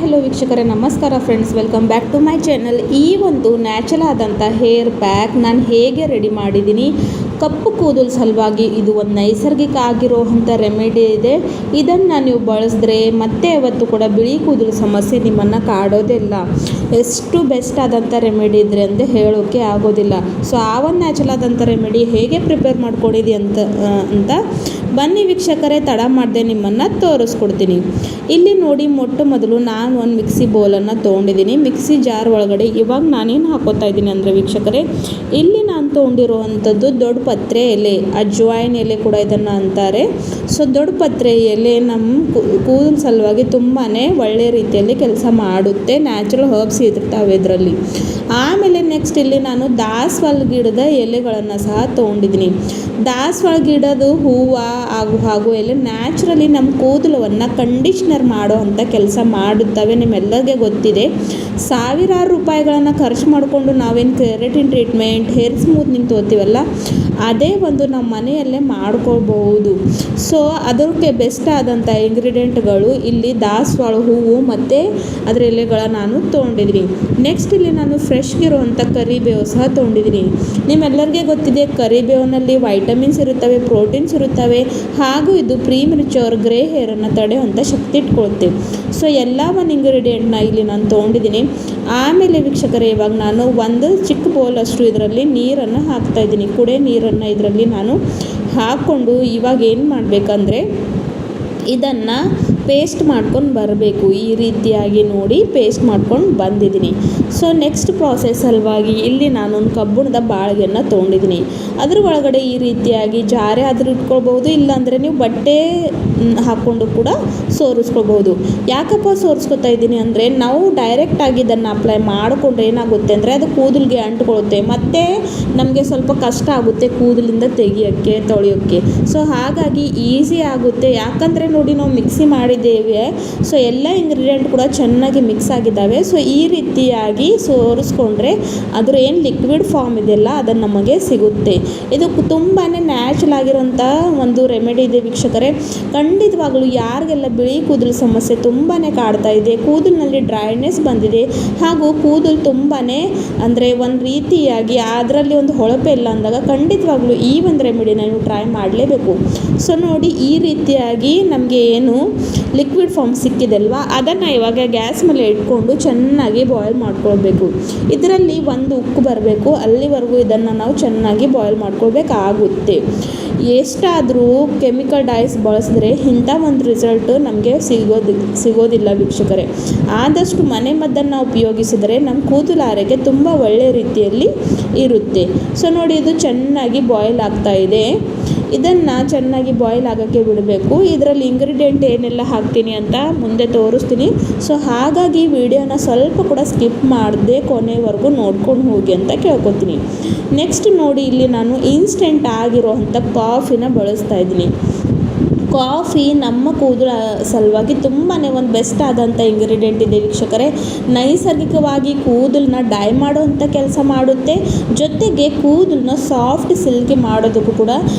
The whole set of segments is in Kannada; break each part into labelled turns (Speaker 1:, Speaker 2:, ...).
Speaker 1: ಹಲೋ ವೀಕ್ಷಕರೇ, ನಮಸ್ಕಾರ friends, welcome back to my channel. ಈ ಒಂದು ನ್ಯಾಚುರಲ್ ಆದಂಥ ಹೇರ್ ಪ್ಯಾಕ್ ನಾನು ಹೇಗೆ ರೆಡಿ ಮಾಡಿದ್ದೀನಿ, ಕಪ್ಪು ಕೂದಲು ಸಲುವಾಗಿ ಇದು ಒಂದು ನೈಸರ್ಗಿಕ ಆಗಿರೋವಂಥ ರೆಮಿಡಿ ಇದೆ. ಇದನ್ನು ನೀವು ಬಳಸಿದ್ರೆ ಮತ್ತೆ ಯಾವತ್ತೂ ಕೂಡ ಬಿಳಿ ಕೂದಲು ಸಮಸ್ಯೆ ನಿಮ್ಮನ್ನು ಕಾಡೋದಿಲ್ಲ. ಎಷ್ಟು ಬೆಸ್ಟ್ ಆದಂಥ ರೆಮಿಡಿ ಇದ್ರೆ ಅಂತ ಹೇಳೋಕ್ಕೆ ಆಗೋದಿಲ್ಲ. ಸೊ ಆ ಒಂದು ನ್ಯಾಚುರಲ್ ಆದಂಥ ರೆಮಿಡಿ ಹೇಗೆ ಪ್ರಿಪೇರ್ ಮಾಡ್ಕೊಂಡಿದೆ ಅಂತ ಬನ್ನಿ ವೀಕ್ಷಕರೇ, ತಡ ಮಾಡದೆ ನಿಮ್ಮನ್ನು ತೋರಿಸ್ಕೊಡ್ತೀನಿ. ಇಲ್ಲಿ ನೋಡಿ, ಮೊಟ್ಟ ಮೊದಲು ನಾನು ಒಂದು ಮಿಕ್ಸಿ ಬೌಲನ್ನು ತೊಗೊಂಡಿದ್ದೀನಿ. ಮಿಕ್ಸಿ ಜಾರ್ ಒಳಗಡೆ ಇವಾಗ ನಾನೇನು ಹಾಕೋತಾ ಇದ್ದೀನಿ ಅಂದರೆ ವೀಕ್ಷಕರೇ, ಇಲ್ಲಿ ನಾನು ತೊಗೊಂಡಿರುವಂಥದ್ದು ದೊಡ್ಡ ಪತ್ರೆ ಎಲೆ, ಅಜ್ವಾಯಿನ್ ಎಲೆ ಕೂಡ ಇದನ್ನು ಅಂತಾರೆ. ಸೊ ದೊಡ್ಡ ಪತ್ರೆ ಎಲೆ ನಮ್ಮ ಕೂದಲು ಸಲುವಾಗಿ ತುಂಬಾ ಒಳ್ಳೆ ರೀತಿಯಲ್ಲಿ ಕೆಲಸ ಮಾಡುತ್ತೆ. ನ್ಯಾಚುರಲ್ ಹರ್ಬ್ಸ್ ಇರ್ತಾವೆ ಇದರಲ್ಲಿ. ಆಮೇಲೆ ನೆಕ್ಸ್ಟ್ ಇಲ್ಲಿ ನಾನು ದಾಸವಾಳ ಗಿಡದ ಎಲೆಗಳನ್ನು ಸಹ ತೊಗೊಂಡಿದ್ದೀನಿ. ದಾಸವಾಳ ಗಿಡದ ಹೂವು ಹಾಗೂ ಎಲೆ ನ್ಯಾಚುರಲಿ ನಮ್ಮ ಕೂದಲವನ್ನು ಕಂಡೀಷ್ನರ್ ಮಾಡೋ ಅಂಥ ಕೆಲಸ ಮಾಡುತ್ತವೆ. ನಿಮ್ಮೆಲ್ಲರಿಗೆ ಗೊತ್ತಿದೆ. ಸಾವಿರಾರು ರೂಪಾಯಿಗಳನ್ನು ಖರ್ಚು ಮಾಡಿಕೊಂಡು ನಾವೇನು ಕೆರಾಟಿನ್ ಟ್ರೀಟ್ಮೆಂಟ್, ಹೇರ್ ಸ್ಮೂತ್ನಿಂಗ್ ತೊಗೋತೀವಲ್ಲ, ಅದೇ ಒಂದು ನಮ್ಮ ಮನೆಯಲ್ಲೇ ಮಾಡ್ಕೊಳ್ಬಹುದು. ಸೊ ಅದಕ್ಕೆ ಬೆಸ್ಟ್ ಆದಂಥ ಇಂಗ್ರೀಡಿಯೆಂಟ್ಗಳು ಇಲ್ಲಿ ದಾಸವಾಳ ಹೂವು ಮತ್ತು ಅದರ ಎಲೆಗಳ ನಾನು ತೊಗೊಂಡಿದ್ದೀನಿ. ನೆಕ್ಸ್ಟ್ ಇಲ್ಲಿ ನಾನು ಫ್ರೆಶ್ಗಿರುವಂಥ ಕರಿಬೇವು ಸಹ ತೊಗೊಂಡಿದ್ದೀನಿ. ನಿಮ್ಮೆಲ್ಲರಿಗೆ ಗೊತ್ತಿದೆ, ಕರಿಬೇವಿನಲ್ಲಿ ವೈಟಮಿನ್ಸ್ ಇರುತ್ತವೆ, ಪ್ರೋಟೀನ್ಸ್ ಇರುತ್ತವೆ, ಹಾಗೂ ಇದು ಪ್ರೀಮೆಚೂರ್ ಗ್ರೇ ಹೇರನ್ನು ತಡೆಯುವಂಥ ಶಕ್ತಿ ಇಟ್ಕೊಳ್ತೇವೆ. ಸೊ ಎಲ್ಲ ಒಂದು ಇಂಗ್ರೀಡಿಯೆಂಟ್ನ ಇಲ್ಲಿ ನಾನು ತೊಗೊಂಡಿದ್ದೀನಿ. ಆಮೇಲೆ ವೀಕ್ಷಕರೇ, ಇವಾಗ ನಾನು ಒಂದು ಚಿಕ್ಕ ಬೌಲಷ್ಟು ಇದರಲ್ಲಿ ನೀರನ್ನು ಹಾಕ್ತಾಯಿದ್ದೀನಿ. ಕುಡಿಯೋ ನೀರನ್ನು ಇದರಲ್ಲಿ ನಾನು ಹಾಕ್ಕೊಂಡು ಇವಾಗ ಏನು ಮಾಡಬೇಕಂದ್ರೆ ಇದನ್ನು ಪೇಸ್ಟ್ ಮಾಡ್ಕೊಂಡು ಬರಬೇಕು. ಈ ರೀತಿಯಾಗಿ ನೋಡಿ ಪೇಸ್ಟ್ ಮಾಡ್ಕೊಂಡು ಬಂದಿದ್ದೀನಿ. ಸೊ ನೆಕ್ಸ್ಟ್ ಪ್ರಾಸೆಸ್ ಸಲುವಾಗಿ ಇಲ್ಲಿ ನಾನೊಂದು ಕಬ್ಬಿಣದ ಬಾಳಿಗೆಯನ್ನು ತೊಗೊಂಡಿದ್ದೀನಿ. ಅದ್ರ ಒಳಗಡೆ ಈ ರೀತಿಯಾಗಿ ಜಾರೆ ಆದರೂ ಇಟ್ಕೊಳ್ಬೋದು, ಇಲ್ಲಾಂದರೆ ನೀವು ಬಟ್ಟೆ ಹಾಕ್ಕೊಂಡು ಕೂಡ ಸೋರಿಸ್ಕೊಳ್ಬೋದು. ಯಾಕಪ್ಪ ಸೋರಿಸ್ಕೊತಾ ಇದ್ದೀನಿ ಅಂದರೆ, ನಾವು ಡೈರೆಕ್ಟಾಗಿ ಇದನ್ನು ಅಪ್ಲೈ ಮಾಡಿಕೊಂಡ್ರೆ ಏನಾಗುತ್ತೆ ಅಂದರೆ ಅದು ಕೂದಲಿಗೆ ಅಂಟ್ಕೊಳ್ಳುತ್ತೆ, ಮತ್ತು ನಮಗೆ ಸ್ವಲ್ಪ ಕಷ್ಟ ಆಗುತ್ತೆ ಕೂದಲಿಂದ ತೆಗಿಯೋಕ್ಕೆ, ತೊಳೆಯೋಕ್ಕೆ. ಸೊ ಹಾಗಾಗಿ ಈಸಿ ಆಗುತ್ತೆ. ಯಾಕಂದರೆ ನೋಡಿ, ನಾವು ಮಿಕ್ಸಿ ಮಾಡಿದ್ದೇವೆ. ಸೊ ಎಲ್ಲ ಇಂಗ್ರೀಡಿಯೆಂಟ್ ಕೂಡ ಚೆನ್ನಾಗಿ ಮಿಕ್ಸ್ ಆಗಿದ್ದಾವೆ. ಸೊ ಈ ರೀತಿಯಾಗಿ ಸೋರಿಸ್ಕೊಂಡ್ರೆ ಅದರ ಏನು ಲಿಕ್ವಿಡ್ ಫಾರ್ಮ್ ಇದೆಯಲ್ಲ ಅದನ್ನು ನಮಗೆ ಸಿಗುತ್ತೆ. ಇದು ತುಂಬಾ ನ್ಯಾಚುರಲ್ ಆಗಿರೋಂಥ ಒಂದು ರೆಮಿಡಿ ಇದೆ ವೀಕ್ಷಕರೇ. ಖಂಡಿತವಾಗಲೂ ಯಾರಿಗೆಲ್ಲ ಬಿಳಿ ಕೂದಲು ಸಮಸ್ಯೆ ತುಂಬಾ ಕಾಡ್ತಾ ಇದೆ, ಕೂದಲಿನಲ್ಲಿ ಡ್ರೈನೆಸ್ ಬಂದಿದೆ, ಹಾಗೂ ಕೂದಲು ತುಂಬಾ ಅಂದರೆ ಒಂದು ರೀತಿಯಾಗಿ ಅದರಲ್ಲಿ ಒಂದು ಹೊಳಪೆ ಇಲ್ಲ ಅಂದಾಗ ಖಂಡಿತವಾಗ್ಲೂ ಈ ಒಂದು ರೆಮಿಡಿನ ನೀವು ಟ್ರೈ ಮಾಡಲೇಬೇಕು. ಸೊ ನೋಡಿ, ಈ ರೀತಿಯಾಗಿ ನಮಗೆ ಏನು ಲಿಕ್ವಿಡ್ ಫಾರ್ಮ್ ಸಿಕ್ಕಿದಲ್ವಾ, ಅದನ್ನು ಇವಾಗ ಗ್ಯಾಸ್ ಮೇಲೆ ಇಟ್ಕೊಂಡು ಚೆನ್ನಾಗಿ ಬಾಯ್ಲ್ ಮಾಡ್ಕೊಳ್ಬೇಕು. ಇದರಲ್ಲಿ ಒಂದು ಉಕ್ಕು ಬರಬೇಕು, ಅಲ್ಲಿವರೆಗೂ ಇದನ್ನು ನಾವು ಚೆನ್ನಾಗಿ ಬಾಯ್ಲ್ ಮಾಡ್ಕೊಳ್ಬೇಕಾಗುತ್ತೆ. ಎಷ್ಟಾದರೂ ಕೆಮಿಕಲ್ ಡೈಸ್ ಬಳಸಿದ್ರೆ ಇಂಥ ಒಂದು ರಿಸಲ್ಟು ನಮಗೆ ಸಿಗೋದಿಲ್ಲ ವೀಕ್ಷಕರೇ. ಆದಷ್ಟು ಮನೆ ಮದ್ದನ್ನು ಉಪಯೋಗಿಸಿದರೆ ನಮ್ಮ ಕೂದಲು ಆರೈಕೆ ತುಂಬ ಒಳ್ಳೆಯ ರೀತಿಯಲ್ಲಿ ಇರುತ್ತೆ. ಸೊ ನೋಡಿ, ಇದು ಚೆನ್ನಾಗಿ ಬಾಯ್ಲ್ ಆಗ್ತಾ ಇದೆ. ಇದನ್ನು ಚೆನ್ನಾಗಿ ಬಾಯ್ಲ್ ಆಗೋಕ್ಕೆ ಬಿಡಬೇಕು. ಇದರಲ್ಲಿ ಇಂಗ್ರೀಡಿಯೆಂಟ್ ಏನೆಲ್ಲ ಹಾಕ್ತೀನಿ ಅಂತ ಮುಂದೆ ತೋರಿಸ್ತೀನಿ. ಸೊ ಹಾಗಾಗಿ ವಿಡಿಯೋನ ಸ್ವಲ್ಪ ಕೂಡ ಸ್ಕಿಪ್ ಮಾಡದೆ ಕೊನೆವರೆಗೂ ನೋಡ್ಕೊಂಡು ಹೋಗಿ ಅಂತ ಕೇಳ್ಕೊತೀನಿ. ನೆಕ್ಸ್ಟ್ ನೋಡಿ, ಇಲ್ಲಿ ನಾನು ಇನ್ಸ್ಟೆಂಟ್ ಆಗಿರೋವಂಥ ಕಾಫಿನ ಬಳಸ್ತಾ ಇದ್ದೀನಿ. ಕಾಫಿ ನಮ್ಮ ಕೂದಲ ಸಲುವಾಗಿ ತುಂಬಾ ಒಂದು ಬೆಸ್ಟ್ ಆದಂಥ ಇಂಗ್ರೀಡಿಯೆಂಟ್ ಇದೆ ವೀಕ್ಷಕರೇ. ನೈಸರ್ಗಿಕವಾಗಿ ಕೂದಲನ್ನ ಡೈ ಮಾಡೋವಂಥ ಕೆಲಸ ಮಾಡುತ್ತೆ, ಜೊತೆಗೆ ಕೂದಲನ್ನ ಸಾಫ್ಟ್ ಸಿಲ್ಕಿ ಮಾಡೋದಕ್ಕೂ ಕೂಡ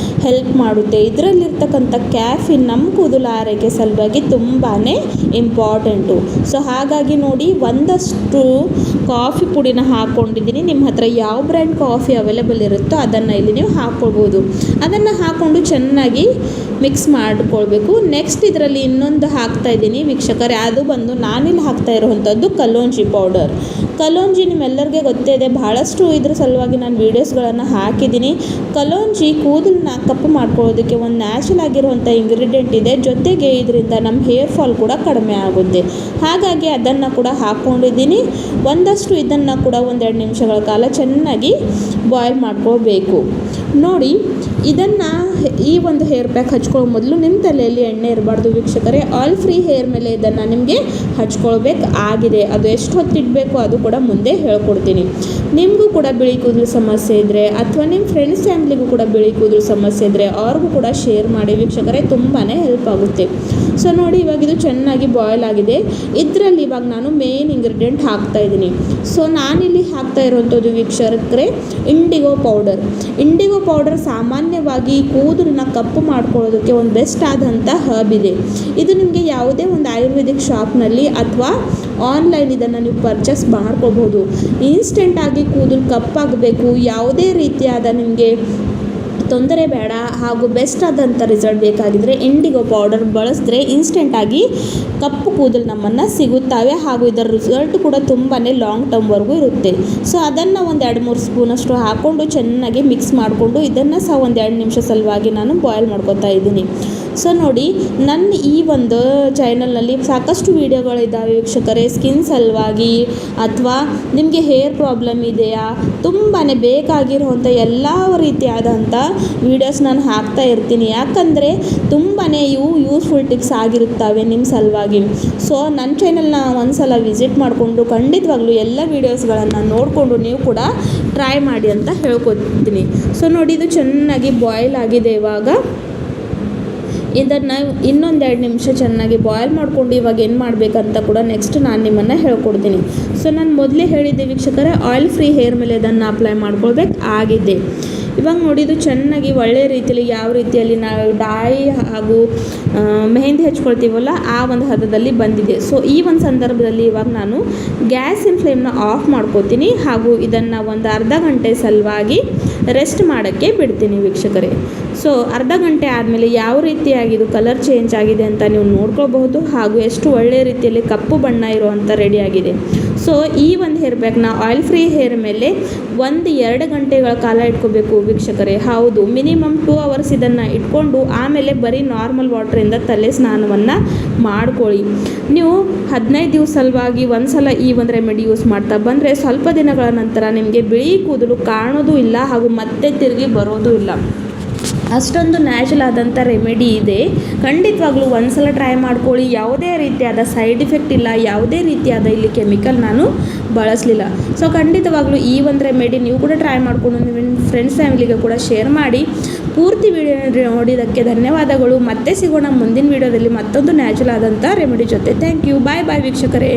Speaker 1: ಹೆಲ್ಪ್ ಮಾಡುತ್ತೆ. ಇದರಲ್ಲಿರ್ತಕ್ಕಂಥ ಕ್ಯಾಫಿನ್ ನಮ್ಮ ಕೂದಲ ಆರೈಕೆ ಸಲುವಾಗಿ ತುಂಬಾ ಇಂಪಾರ್ಟೆಂಟು. ಸೊ ಹಾಗಾಗಿ ನೋಡಿ, ಒಂದಷ್ಟು ಕಾಫಿ ಪುಡಿನ ಹಾಕ್ಕೊಂಡಿದ್ದೀನಿ. ನಿಮ್ಮ ಹತ್ರ ಯಾವ ಬ್ರ್ಯಾಂಡ್ ಕಾಫಿ ಅವೈಲೇಬಲ್ ಇರುತ್ತೋ ಅದನ್ನು ಇಲ್ಲಿ ನೀವು ಹಾಕ್ಕೊಳ್ಬೋದು. ಅದನ್ನು ಹಾಕ್ಕೊಂಡು ಚೆನ್ನಾಗಿ ಮಿಕ್ಸ್ ಮಾಡಿಕೊಳ್ಬೇಕು. ನೆಕ್ಸ್ಟ್ ಇದರಲ್ಲಿ ಇನ್ನೊಂದು ಹಾಕ್ತಾ ಇದ್ದೀನಿ ವೀಕ್ಷಕರೇ, ಅದು ಬಂದು ನಾನಿಲ್ಲಿ ಹಾಕ್ತಾ ಇರುವಂಥದ್ದು ಕಲೋಂಜಿ ಪೌಡರ್. ಕಲೋಂಜಿ ನಿಮ್ಮೆಲ್ಲರಿಗೆ ಗೊತ್ತೇ ಇದೆ, ಬಹಳಷ್ಟು ಇದ್ರ ಸಲುವಾಗಿ ನಾನು ವೀಡಿಯೋಸ್ಗಳನ್ನು ಹಾಕಿದ್ದೀನಿ. ಕಲೋಂಜಿ ಕೂದಲನ್ನ ಕಪ್ಪು ಮಾಡ್ಕೊಳ್ಳೋದಕ್ಕೆ ಒಂದು ನ್ಯಾಚುರಲ್ ಆಗಿರುವಂಥ ಇಂಗ್ರೀಡಿಯೆಂಟ್ ಇದೆ. ಜೊತೆಗೆ ಇದರಿಂದ ನಮ್ಮ ಹೇರ್ ಫಾಲ್ ಕೂಡ ಕಡಿಮೆ ಆಗುತ್ತೆ. ಹಾಗಾಗಿ ಅದನ್ನು ಕೂಡ ಹಾಕ್ಕೊಂಡಿದ್ದೀನಿ. ಒಂದಷ್ಟು ಇದನ್ನು ಕೂಡ 1-2 ನಿಮಿಷಗಳ ಕಾಲ ಚೆನ್ನಾಗಿ ಬಾಯ್ಲ್ ಮಾಡ್ಕೋಬೇಕು. ನೋಡಿ, ಇದನ್ನು ಈ ಒಂದು ಹೇರ್ ಪ್ಯಾಕ್ ಹಚ್ಕೊಳ್ಳೋ ಮೊದಲು ನಿಮ್ಮ ತಲೆಯಲ್ಲಿ ಎಣ್ಣೆ ಇರಬಾರ್ದು ವೀಕ್ಷಕರೇ. ಆಯಿಲ್ ಫ್ರೀ ಹೇರ್ ಮೇಲೆ ಇದನ್ನು ನಿಮಗೆ ಹಚ್ಕೊಳ್ಬೇಕು ಆಗಿದೆ. ಅದು ಎಷ್ಟು ಹೊತ್ತಿಡಬೇಕು ಅದು ಕೂಡ ಮುಂದೆ ಹೇಳ್ಕೊಡ್ತೀನಿ. ನಿಮಗೂ ಕೂಡ ಬಿಳಿ ಕೂದಲು ಸಮಸ್ಯೆ ಇದ್ದರೆ, ಅಥವಾ ನಿಮ್ಮ ಫ್ರೆಂಡ್ಸ್ ಫ್ಯಾಮಿಲಿಗೂ ಕೂಡ ಬಿಳಿ ಕೂದಲು ಸಮಸ್ಯೆ ಇದ್ದರೆ ಅವ್ರಿಗೂ ಕೂಡ ಶೇರ್ ಮಾಡಿ ವೀಕ್ಷಕರೇ, ತುಂಬಾ ಹೆಲ್ಪ್ ಆಗುತ್ತೆ. ಸೊ ನೋಡಿ ಇವಾಗ ಇದು ಚೆನ್ನಾಗಿ ಬಾಯ್ಲ್ ಆಗಿದೆ. ಇದರಲ್ಲಿ ಇವಾಗ ನಾನು ಮೇನ್ ಇಂಗ್ರೀಡಿಯೆಂಟ್ ಹಾಕ್ತಾ ಇದ್ದೀನಿ. ಸೊ ನಾನಿಲ್ಲಿ ಹಾಕ್ತಾ ಇರುವಂಥದ್ದು ವೀಕ್ಷಕರೇ ಇಂಡಿಗೋ ಪೌಡರ್ ಸಾಮಾನ್ಯವಾಗಿ ಕೂದಲನ್ನ ಕಪ್ಪು ಮಾಡ್ಕೊಳ್ಳೋದಕ್ಕೆ ಒಂದು ಬೆಸ್ಟ್ ಆದಂಥ ಹರ್ಬ್ ಇದೆ. ಇದು ನಿಮಗೆ ಯಾವುದೇ ಒಂದು ಆಯುರ್ವೇದಿಕ್ ಶಾಪ್ನಲ್ಲಿ ಅಥವಾ ಆನ್ಲೈನ್ ಇದನ್ನು ನೀವು ಪರ್ಚೇಸ್ ಮಾಡ್ಕೋಬಹುದು. ಇನ್ಸ್ಟೆಂಟಾಗಿ ಕೂದಲು ಕಪ್ಪಾಗಬೇಕು, ಯಾವುದೇ ರೀತಿಯಾದ ನಿಮಗೆ ತೊಂದರೆ ಬೇಡ ಹಾಗೂ ಬೆಸ್ಟ್ ಆದಂಥ ರಿಸಲ್ಟ್ ಬೇಕಾಗಿದ್ದರೆ ಇಂಡಿಗೋ ಪೌಡರ್ ಬಳಸಿದ್ರೆ ಇನ್ಸ್ಟೆಂಟಾಗಿ ಕಪ್ಪು ಕೂದಲು ನಮ್ಮನ್ನು ಸಿಗುತ್ತವೆ ಹಾಗೂ ಇದರ ರಿಸಲ್ಟ್ ಕೂಡ ತುಂಬಾ ಲಾಂಗ್ ಟರ್ಮ್ವರೆಗೂ ಇರುತ್ತೆ. ಸೊ ಅದನ್ನು ಒಂದು 2-3 ಸ್ಪೂನಷ್ಟು ಹಾಕ್ಕೊಂಡು ಚೆನ್ನಾಗಿ ಮಿಕ್ಸ್ ಮಾಡಿಕೊಂಡು ಇದನ್ನು ಸಹ ಒಂದು 2 ನಿಮಿಷ ಸಲುವಾಗಿ ನಾನು ಬಾಯ್ಲ್ ಮಾಡ್ಕೊತಾ ಇದ್ದೀನಿ. ಸೊ ನೋಡಿ ನನ್ನ ಈ ಒಂದು ಚಾನಲ್ನಲ್ಲಿ ಸಾಕಷ್ಟು ವೀಡಿಯೋಗಳಿದ್ದಾವೆ ವೀಕ್ಷಕರೇ. ಸ್ಕಿನ್ ಸಲುವಾಗಿ ಅಥವಾ ನಿಮಗೆ ಹೇರ್ ಪ್ರಾಬ್ಲಮ್ ಇದೆಯಾ, ತುಂಬಾ ಬೇಕಾಗಿರುವಂಥ ಎಲ್ಲ ರೀತಿಯಾದಂಥ ವೀಡಿಯೋಸ್ ನಾನು ಹಾಕ್ತಾ ಇರ್ತೀನಿ. ಯಾಕಂದರೆ ತುಂಬಾ ಇವು ಯೂಸ್ಫುಲ್ ಟಿಪ್ಸ್ ಆಗಿರುತ್ತವೆ ನಿಮ್ಮ ಸಲುವಾಗಿ. ಸೊ ನನ್ನ ಚಾನಲ್ನ ಒಂದು ಸಲ ವಿಸಿಟ್ ಮಾಡಿಕೊಂಡು ಖಂಡಿತವಾಗ್ಲೂ ಎಲ್ಲ ವೀಡಿಯೋಸ್ಗಳನ್ನು ನೋಡಿಕೊಂಡು ನೀವು ಕೂಡ ಟ್ರೈ ಮಾಡಿ ಅಂತ ಹೇಳ್ಕೊತೀನಿ. ಸೊ ನೋಡಿ ಇದು ಚೆನ್ನಾಗಿ ಬಾಯ್ಲ್ ಆಗಿದೆ. ಇವಾಗ ಇದನ್ನು ಇನ್ನೊಂದು 2 ನಿಮಿಷ ಚೆನ್ನಾಗಿ ಬಾಯ್ಲ್ ಮಾಡಿಕೊಂಡು ಇವಾಗ ಏನು ಮಾಡಬೇಕಂತ ಕೂಡ ನೆಕ್ಸ್ಟ್ ನಾನು ನಿಮ್ಮನ್ನು ಹೇಳ್ಕೊಡ್ತೀನಿ. ಸೊ ನಾನು ಮೊದಲೇ ಹೇಳಿದ್ದೆ ವೀಕ್ಷಕರೇ, ಆಯಿಲ್ ಫ್ರೀ ಹೇರ್ ಮೇಲೆ ಇದನ್ನು ಅಪ್ಲೈ ಮಾಡ್ಕೊಳ್ಬೇಕು ಆಗಿದೆ. ಇವಾಗ ನೋಡಿ ಇದು ಚೆನ್ನಾಗಿ ಒಳ್ಳೆಯ ರೀತಿಯಲ್ಲಿ ಯಾವ ರೀತಿಯಲ್ಲಿ ನಾವು ಡಾಯಿ ಹಾಗೂ ಮೆಹಂದಿ ಹಚ್ಕೊಳ್ತೀವಲ್ಲ ಆ ಒಂದು ಹದದಲ್ಲಿ ಬಂದಿದೆ. ಸೊ ಈ ಒಂದು ಸಂದರ್ಭದಲ್ಲಿ ಇವಾಗ ನಾನು ಗ್ಯಾಸಿನ ಫ್ಲೇಮ್ನ ಆಫ್ ಮಾಡ್ಕೋತೀನಿ ಹಾಗೂ ಇದನ್ನು ಒಂದು ಅರ್ಧ ಗಂಟೆ ಸಲುವಾಗಿ ರೆಸ್ಟ್ ಮಾಡೋಕ್ಕೆ ಬಿಡ್ತೀನಿ ವೀಕ್ಷಕರೇ. ಸೊ ಅರ್ಧ ಗಂಟೆ ಆದಮೇಲೆ ಯಾವ ರೀತಿಯಾಗಿ ಇದು ಕಲರ್ ಚೇಂಜ್ ಆಗಿದೆ ಅಂತ ನೀವು ನೋಡ್ಕೋಬಹುದು ಹಾಗೂ ಎಷ್ಟು ಒಳ್ಳೆಯ ರೀತಿಯಲ್ಲಿ ಕಪ್ಪು ಬಣ್ಣ ಇರುವಂಥ ರೆಡಿಯಾಗಿದೆ. ಸೊ ಈ ಒಂದು ಹೇರ್ ಪ್ಯಾಕ್ನ ಆಯಿಲ್ ಫ್ರೀ ಹೇರ್ ಮೇಲೆ 1-2 ಗಂಟೆಗಳ ಕಾಲ ಇಟ್ಕೋಬೇಕು ವೀಕ್ಷಕರೇ. ಹೌದು, ಮಿನಿಮಮ್ 2 ಅವರ್ಸ್ ಇದನ್ನು ಇಟ್ಕೊಂಡು ಆಮೇಲೆ ಬರೀ ನಾರ್ಮಲ್ ವಾಟ್ರಿಂದ ತಲೆ ಸ್ನಾನವನ್ನು ಮಾಡ್ಕೊಳ್ಳಿ. ನೀವು 15 ದಿವಸ ಸಲುವಾಗಿ ಒಂದು ಸಲ ಈ ಒಂದು ರೆಮಿಡಿ ಯೂಸ್ ಮಾಡ್ತಾ ಬಂದರೆ ಸ್ವಲ್ಪ ದಿನಗಳ ನಂತರ ನಿಮಗೆ ಬಿಳಿ ಕೂದಲು ಕಾಣೋದು ಇಲ್ಲ ಹಾಗೂ ಮತ್ತೆ ತಿರುಗಿ ಬರೋದು ಇಲ್ಲ. ಅಷ್ಟೊಂದು ನ್ಯಾಚುರಲ್ ಆದಂಥ ರೆಮಿಡಿ ಇದೆ. ಖಂಡಿತವಾಗ್ಲೂ ಒಂದು ಸಲ ಟ್ರೈ ಮಾಡ್ಕೊಳ್ಳಿ. ಯಾವುದೇ ರೀತಿಯಾದ ಸೈಡ್ ಎಫೆಕ್ಟ್ ಇಲ್ಲ, ಯಾವುದೇ ರೀತಿಯಾದ ಇಲ್ಲಿ ಕೆಮಿಕಲ್ ನಾನು ಬಳಸಲಿಲ್ಲ. ಸೊ ಖಂಡಿತವಾಗ್ಲೂ ಈ ಒಂದು ರೆಮಿಡಿ ನೀವು ಕೂಡ ಟ್ರೈ ಮಾಡಿಕೊಂಡು ನಿಮ್ಮ ಫ್ರೆಂಡ್ಸ್ ಫ್ಯಾಮಿಲಿಗೆ ಕೂಡ ಶೇರ್ ಮಾಡಿ. ಪೂರ್ತಿ ವಿಡಿಯೋ ನೋಡಿದ್ದಕ್ಕೆ ಧನ್ಯವಾದಗಳು. ಮತ್ತೆ ಸಿಗೋಣ ಮುಂದಿನ ವಿಡಿಯೋದಲ್ಲಿ ಮತ್ತೊಂದು ನ್ಯಾಚುರಲ್ ಆದಂಥ ರೆಮಿಡಿ ಜೊತೆ. Thank you. ಬಾಯ್ ವೀಕ್ಷಕರೇ.